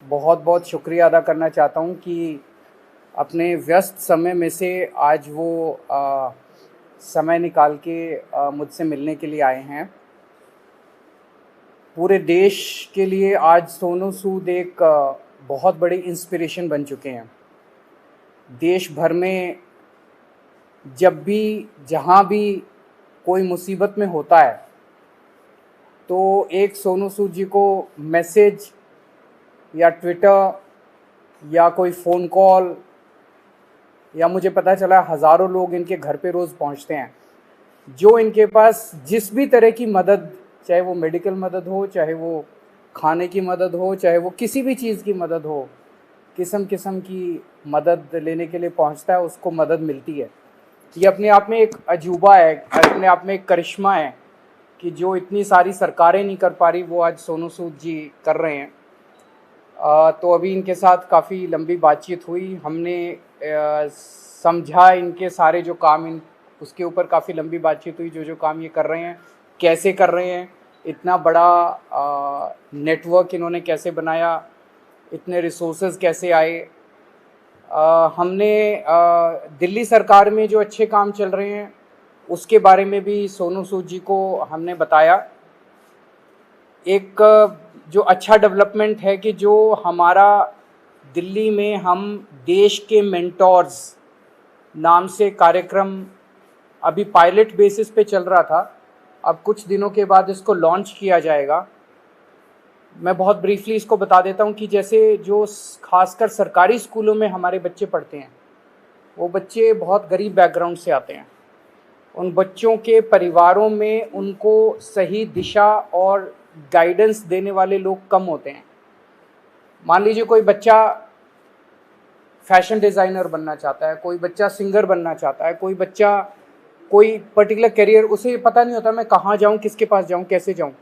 बहुत बहुत शुक्रिया अदा करना चाहता हूँ कि अपने व्यस्त समय में से आज वो समय निकाल के मुझसे मिलने के लिए आए हैं। पूरे देश के लिए आज सोनू सूद एक बहुत बड़ी इंस्पिरेशन बन चुके हैं। देश भर में जब भी जहाँ भी कोई मुसीबत में होता है तो एक सोनू सूद जी को मैसेज या ट्विटर या कोई फ़ोन कॉल या मुझे पता चला हज़ारों लोग इनके घर पे रोज़ पहुंचते हैं, जो इनके पास जिस भी तरह की मदद, चाहे वो मेडिकल मदद हो, चाहे वो खाने की मदद हो, चाहे वो किसी भी चीज़ की मदद हो, किस्म किस्म की मदद लेने के लिए पहुंचता है, उसको मदद मिलती है। ये अपने आप में एक अजूबा है, अपने आप में एक करिश्मा है कि जो इतनी सारी सरकारें नहीं कर पा रही वो आज सोनू सूद जी कर रहे हैं। तो अभी इनके साथ काफ़ी लंबी बातचीत हुई, हमने समझा इनके सारे जो काम उसके ऊपर काफ़ी लंबी बातचीत हुई, जो काम ये कर रहे हैं कैसे कर रहे हैं, इतना बड़ा नेटवर्क इन्होंने कैसे बनाया, इतने रिसोर्सेज कैसे आए। हमने दिल्ली सरकार में जो अच्छे काम चल रहे हैं उसके बारे में भी सोनू सूद जी को हमने बताया। एक जो अच्छा डेवलपमेंट है कि जो हमारा दिल्ली में हम देश के मेंटोर्स नाम से कार्यक्रम अभी पायलट बेसिस पे चल रहा था, अब कुछ दिनों के बाद इसको लॉन्च किया जाएगा। मैं बहुत ब्रीफली इसको बता देता हूँ कि जैसे जो खासकर सरकारी स्कूलों में हमारे बच्चे पढ़ते हैं, वो बच्चे बहुत गरीब बैकग्राउंड से आते हैं। उन बच्चों के परिवारों में उनको सही दिशा और गाइडेंस देने वाले लोग कम होते हैं। मान लीजिए कोई बच्चा फैशन डिज़ाइनर बनना चाहता है, कोई बच्चा सिंगर बनना चाहता है, कोई बच्चा कोई पर्टिकुलर करियर, उसे पता नहीं होता मैं कहाँ जाऊँ, किसके पास जाऊँ, कैसे जाऊँ।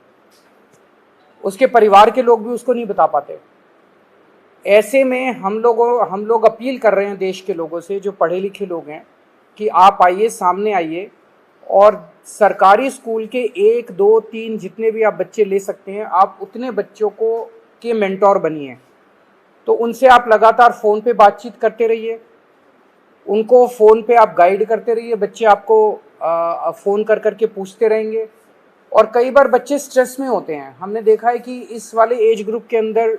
उसके परिवार के लोग भी उसको नहीं बता पाते। ऐसे में हम लोग अपील कर रहे हैं देश के लोगों से, जो पढ़े लिखे लोग हैं, कि आप आइए, सामने आइए और सरकारी स्कूल के 1, 2, 3 जितने भी आप बच्चे ले सकते हैं, आप उतने बच्चों को के मेंटोर बनिए। तो उनसे आप लगातार फ़ोन पे बातचीत करते रहिए, उनको फ़ोन पे आप गाइड करते रहिए, बच्चे आपको फ़ोन कर कर के पूछते रहेंगे। और कई बार बच्चे स्ट्रेस में होते हैं, हमने देखा है कि इस वाले एज ग्रुप के अंदर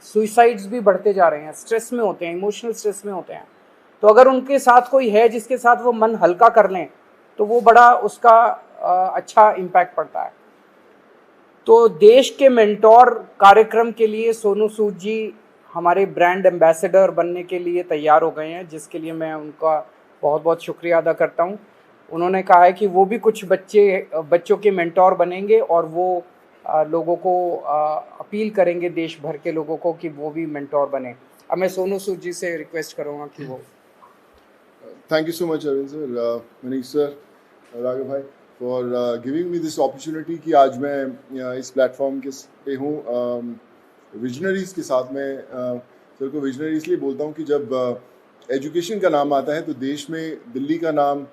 सुइसाइड्स भी बढ़ते जा रहे हैं, स्ट्रेस में होते हैं, इमोशनल स्ट्रेस में होते हैं। तो अगर उनके साथ कोई है जिसके साथ वो मन हल्का कर लें तो वो बड़ा उसका अच्छा इम्पैक्ट पड़ता है। तो देश के मेंटोर कार्यक्रम के लिए सोनू सूद जी हमारे ब्रांड एम्बेसडर बनने के लिए तैयार हो गए हैं, जिसके लिए मैं उनका बहुत बहुत शुक्रिया अदा करता हूं। उन्होंने कहा है कि वो भी कुछ बच्चों के मेंटोर बनेंगे और वो लोगों को अपील करेंगे, देश भर के लोगों को, कि वो भी मेंटोर बने। अब मैं सोनू सूद जी से रिक्वेस्ट करूँगा कि वो। Thank you so much, Arvind sir, Manish sir, Raghav bhai, for giving me this opportunity कि आज मैं इस प्लेटफॉर्म के पे हूँ विजनरीज के साथ। मैं सर को विजनरी इसलिए बोलता हूँ कि जब एजुकेशन का नाम आता है तो देश में दिल्ली का नाम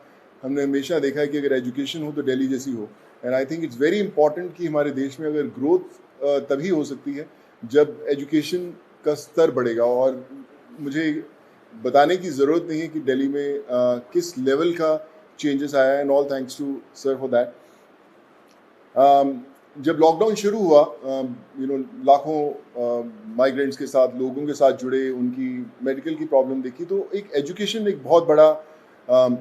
हमने हमेशा देखा है कि अगर एजुकेशन हो तो दिल्ली जैसी हो। And I think it's very important कि हमारे देश में अगर ग्रोथ तभी हो सकती है जब एजुकेशन का स्तर बढ़ेगा। और मुझे बताने की ज़रूरत नहीं है कि दिल्ली में किस लेवल का चेंजेस आया है, and all thanks to sir for that. जब लॉकडाउन शुरू हुआ, लाखों माइग्रेंट्स के साथ, लोगों के साथ जुड़े, उनकी मेडिकल की प्रॉब्लम देखी, तो एक एजुकेशन एक बहुत बड़ा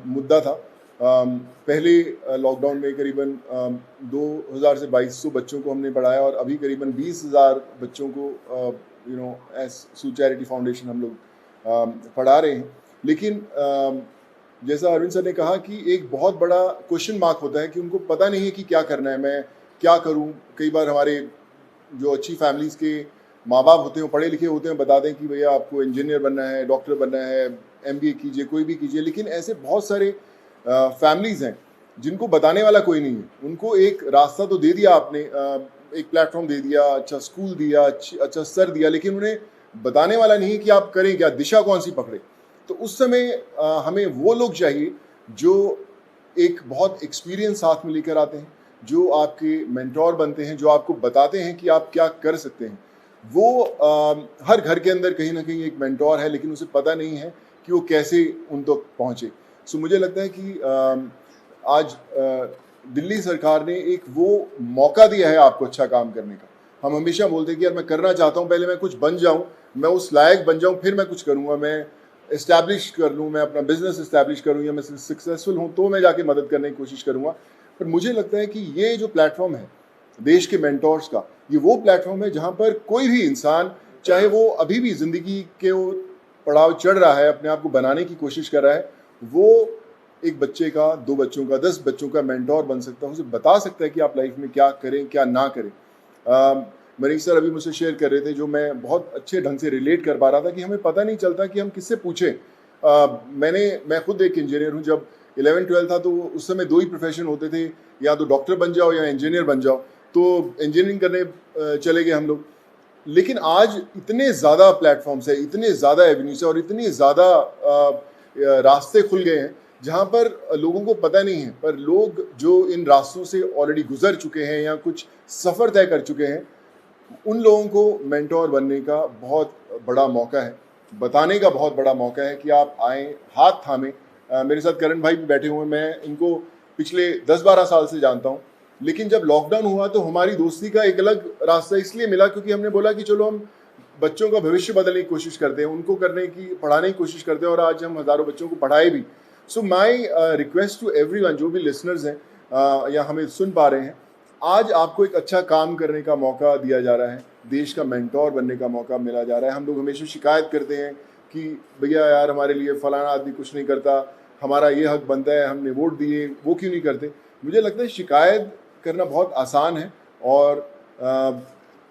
मुद्दा था। पहले लॉकडाउन में करीबन 2000 से 2200 बच्चों को हमने पढ़ाया और अभी करीबन 20,000 बच्चों को एज सूद चैरिटी फाउंडेशन हम लोग पढ़ा रहे हैं। लेकिन जैसा अरविंद सर ने कहा कि एक बहुत बड़ा क्वेश्चन मार्क होता है कि उनको पता नहीं है कि क्या करना है, मैं क्या करूं। कई बार हमारे जो अच्छी फैमिलीज़ के माँ बाप होते हैं, पढ़े लिखे होते हैं, बता दें कि भैया आपको इंजीनियर बनना है, डॉक्टर बनना है, MBA कीजिए, कोई भी कीजिए। लेकिन ऐसे बहुत सारे फैमिलीज़ हैं जिनको बताने वाला कोई नहीं है। उनको एक रास्ता तो दे दिया आपने, एक प्लेटफॉर्म दे दिया, अच्छा स्कूल दिया, अच्छा सर दिया, लेकिन उन्हें बताने वाला नहीं है कि आप करें क्या, दिशा कौन सी पकड़े। तो उस समय हमें वो लोग चाहिए जो एक बहुत एक्सपीरियंस साथ में लेकर आते हैं, जो आपके मेंटोर बनते हैं, जो आपको बताते हैं कि आप क्या कर सकते हैं। वो हर घर के अंदर कहीं ना कहीं एक मेंटोर है, लेकिन उसे पता नहीं है कि वो कैसे उन तक पहुँचे। सो मुझे लगता है कि आज दिल्ली सरकार ने एक वो मौका दिया है आपको अच्छा काम करने का। हम हमेशा बोलते हैं कि यार मैं करना चाहता हूँ, पहले मैं कुछ बन जाऊँ, मैं उस लायक बन जाऊँ, फिर मैं कुछ करूँगा, मैं इस्टेब्लिश कर लूँ, मैं अपना बिजनेस इस्टेब्लिश करूँ, या मैं सक्सेसफुल हूँ तो मैं जाके मदद करने की कोशिश करूँगा। पर मुझे लगता है कि ये जो प्लेटफॉर्म है देश के मेंटोर्स का, ये वो प्लेटफॉर्म है जहाँ पर कोई भी इंसान, चाहे वो अभी भी ज़िंदगी के वो पड़ाव चढ़ रहा है, अपने आप को बनाने की कोशिश कर रहा है, वो एक बच्चे का, 2 बच्चों का, 10 बच्चों का मेंटोर बन सकता है, उसे बता सकता है कि आप लाइफ में क्या करें, क्या ना करें। मनीष सर अभी मुझसे शेयर कर रहे थे, जो मैं बहुत अच्छे ढंग से रिलेट कर पा रहा था, कि हमें पता नहीं चलता कि हम किससे पूछें। मैं खुद एक इंजीनियर हूँ। जब 11-12 था तो उस समय 2 ही प्रोफेशन होते थे, या तो डॉक्टर बन जाओ या इंजीनियर बन जाओ, तो इंजीनियरिंग करने चले गए हम लोग। लेकिन आज इतने ज़्यादा प्लेटफॉर्म्स है, इतने ज़्यादा एवेन्यूज है, और इतने ज़्यादा रास्ते खुल गए हैं जहाँ पर लोगों को पता नहीं है, पर लोग जो इन रास्तों से ऑलरेडी गुजर चुके हैं या कुछ सफ़र तय कर चुके हैं, उन लोगों को मेंटोर बनने का बहुत बड़ा मौका है, बताने का बहुत बड़ा मौका है कि आप आएँ, हाथ थामें। मेरे साथ करण भाई भी बैठे हुए हैं, मैं इनको पिछले 10-12 साल से जानता हूँ, लेकिन जब लॉकडाउन हुआ तो हमारी दोस्ती का एक अलग रास्ता इसलिए मिला क्योंकि हमने बोला कि चलो हम बच्चों का भविष्य बदलने की कोशिश करते हैं, उनको पढ़ाने की कोशिश करते हैं, और आज हम हज़ारों बच्चों को पढ़ाए भी। सो माई रिक्वेस्ट टू एवरीवन, जो भी लिसनर्स हैं या हमें सुन पा रहे हैं, आज आपको एक अच्छा काम करने का मौका दिया जा रहा है, देश का मेंटोर बनने का मौका मिला जा रहा है। हम लोग हमेशा शिकायत करते हैं कि भैया यार हमारे लिए फलाना आदमी कुछ नहीं करता, हमारा ये हक बनता है, हमने वोट दिए, वो क्यों नहीं करते। मुझे लगता है शिकायत करना बहुत आसान है, और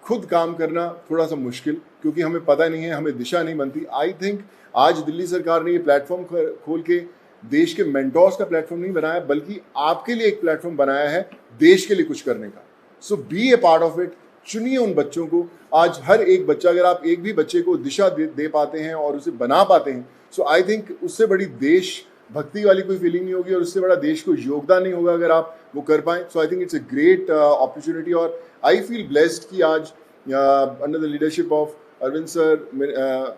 खुद काम करना थोड़ा सा मुश्किल, क्योंकि हमें पता नहीं है, हमें दिशा नहीं बनती। आई थिंक आज दिल्ली सरकार ने ये प्लेटफॉर्म खोल के देश के मेंटोर्स का प्लेटफॉर्म नहीं बनाया, बल्कि आपके लिए एक प्लेटफॉर्म बनाया है देश के लिए कुछ करने का। So be a part of it. चुनिए उन बच्चों को। आज हर एक बच्चा, अगर आप एक भी बच्चे को दिशा दे पाते हैं और उसे बना पाते हैं, सो आई थिंक उससे बड़ी देश भक्ति वाली कोई फीलिंग नहीं होगी, और उससे बड़ा देश को योगदान नहीं होगा अगर आप वो कर पाएँ। So I think it's a great opportunity, और आई फील ब्लेस्ड कि आज under the leadership of Arvind sir,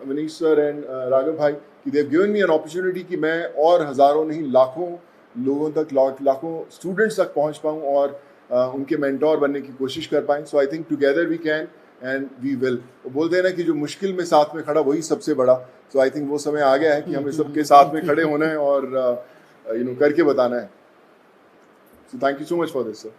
Manish sir and Raghav भाई, कि they have given me an opportunity कि मैं और हज़ारों नहीं लाखों लोगों तक, लाखों स्टूडेंट्स तक पहुंच पाऊं और उनके मेंटोर बनने की कोशिश कर पाएं। So I think together we can and we will. वो बोलते हैं ना कि जो मुश्किल में साथ में खड़ा वही सबसे बड़ा। सो आई थिंक वो समय आ गया है कि हमें सबके साथ में खड़े होना है और करके बताना है। So thank you so much for this sir.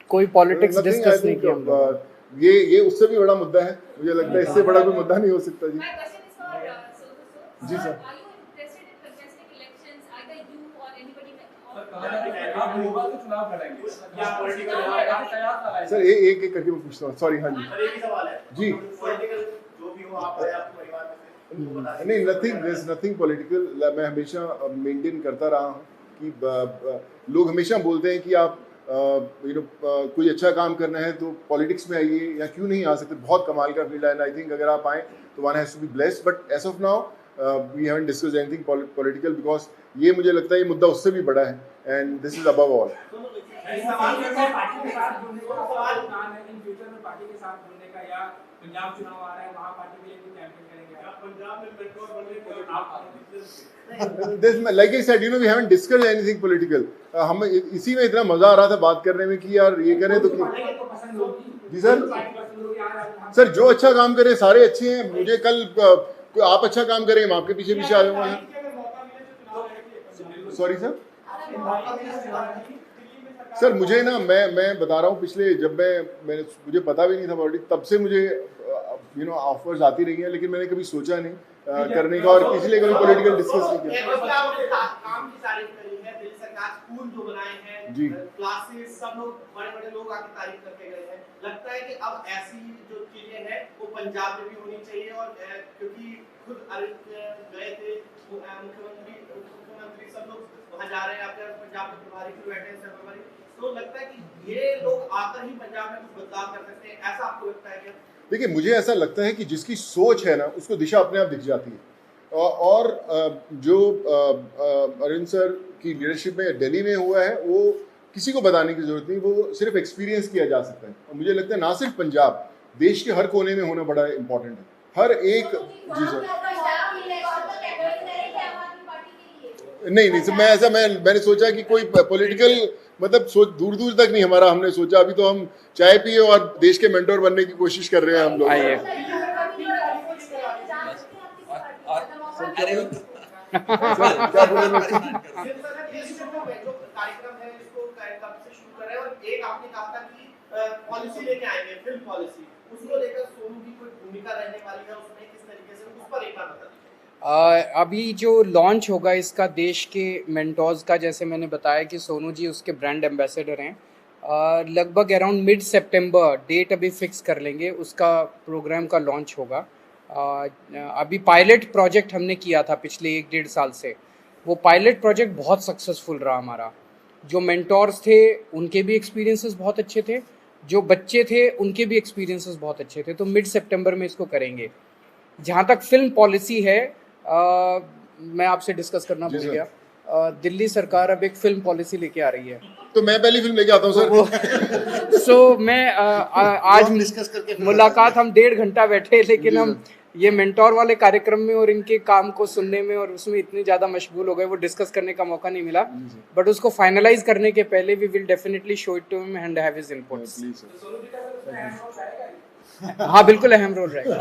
कोई पॉलिटिक्स डिस्कस नहीं किया हम लोगों ने। ये उससे भी बड़ा मुद्दा है, मुझे लगता है इससे बड़ा कोई मुद्दा नहीं हो सकता जी। जी सर। सर एक एक करके मैं पूछता हूँ, सॉरी। हाँ जी जी। नहीं, नथिंग पॉलिटिकल। मैं हमेशा मेंटेन करता रहा हूँ कि लोग हमेशा बोलते हैं कि आप कोई अच्छा काम करना है तो पॉलिटिक्स में आइए, या क्यों नहीं आ सकते। बहुत कमाल का फील्ड है, आई थिंक अगर आप आए तो one has to be blessed. But as of now we haven't discussed anything political, because ये मुझे लगता है ये मुद्दा उससे भी बड़ा है, and this is above all. Punjab चुनाव आ रहा है, वहाँ पार्टी के लिए भी कैंपेन करेंगे आप? पंजाब में मेंटोर बनने को आप like I said, we haven't discussed anything political. हम इसी में इतना मजा आ रहा था बात करने में कि यार ये करें तो जी सर जो अच्छा काम करे सारे अच्छे हैं। मुझे कल आप अच्छा काम करें, हम आपके पीछे पीछे आ जाऊंगा। सॉरी सर मुझे ना, मैं बता रहा हूँ, पिछले जब मुझे पता भी नहीं था पॉलिटिक्स, तब से मुझे ऑफर्स आती रही हैं, लेकिन मैंने कभी सोचा नहीं करने का, और इसलिए कभी पॉलिटिकल डिस्कस नहीं किया। स्कूल जो बनाए हैं जी, क्लासेस, सब लोग बड़े लोग आके तारीफ करके गए हैं। लगता है कि अब ऐसी जो चीजें हैं वो पंजाब में भी होनी चाहिए, और क्योंकि खुद अरविंद गए थे, मुख्यमंत्री सब लोग वहाँ जा रहे हैं, आपके पंजाब में प्रभारी भी बैठे हैं, सर्वभारी। तो लगता है कि ये लोग आकर ही पंजाब में कुछ बदलाव कर सकते हैं, ऐसा आपको लगता है क्या? देखिए, मुझे ऐसा लगता है कि जिसकी सोच है ना, उसको दिशा अपने आप दिख जाती है। और जो अरविंद सर की लीडरशिप में दिल्ली में हुआ है, वो किसी को बताने की जरूरत नहीं, वो सिर्फ एक्सपीरियंस किया जा सकता है। और मुझे लगता है ना सिर्फ पंजाब, देश के हर कोने में होना बड़ा इंपॉर्टेंट है। हर एक, जी सर, नहीं सर, मैंने सोचा कि कोई पॉलिटिकल मतलब सोच दूर दूर तक नहीं हमारा, हमने सोचा अभी तो हम चाय पिए और देश के मेंटोर बनने की कोशिश कर रहे हैं हम लोग। आइए। क्या बोले मैं? कार्यक्रम है इसको कब से शुरू कर रहे हैं और एक आपने कहा था कि पॉलिसी लेके आएंगे, फिल्म पॉलिसी, उसको लेकर सोनू की कोई भूमिका रहने वाली है उसमें, किस तरीके से, उस पर एक बार बता दीजिए। अभी जो लॉन्च होगा इसका देश के मेंटोर्स का, जैसे मैंने बताया कि सोनू जी उसके ब्रांड एम्बेसडर हैं। लगभग अराउंड मिड सितंबर डेट अभी फिक्स कर लेंगे, उसका प्रोग्राम का लॉन्च होगा। अभी पायलट प्रोजेक्ट हमने किया था पिछले 1-1.5 साल से, वो पायलट प्रोजेक्ट बहुत सक्सेसफुल रहा हमारा। जो मेंटोर्स थे उनके भी एक्सपीरियंसेस बहुत अच्छे थे, जो बच्चे थे उनके भी एक्सपीरियंसेस बहुत अच्छे थे। तो मिड सितंबर में इसको करेंगे। जहाँ तक फिल्म पॉलिसी है, मैं आपसे डिस्कस करना भूल गया। दिल्ली सरकार अब एक फिल्म पॉलिसी लेके आ रही है, तो मैं पहली फिल्म लेके आता हूँ सर। सो मैं आज डिस्कस करके मुलाकात हम 1.5 घंटा बैठे, लेकिन हम ये मेंटोर वाले कार्यक्रम में और इनके काम को सुनने में और उसमें इतने ज़्यादा मशगूल हो गए, वो डिस्कस करने का मौका नहीं मिला। बट उसको फाइनलाइज करने के पहले we will definitely show it to him and have his inputs. हाँ, बिल्कुल अहम रोल रहेगा।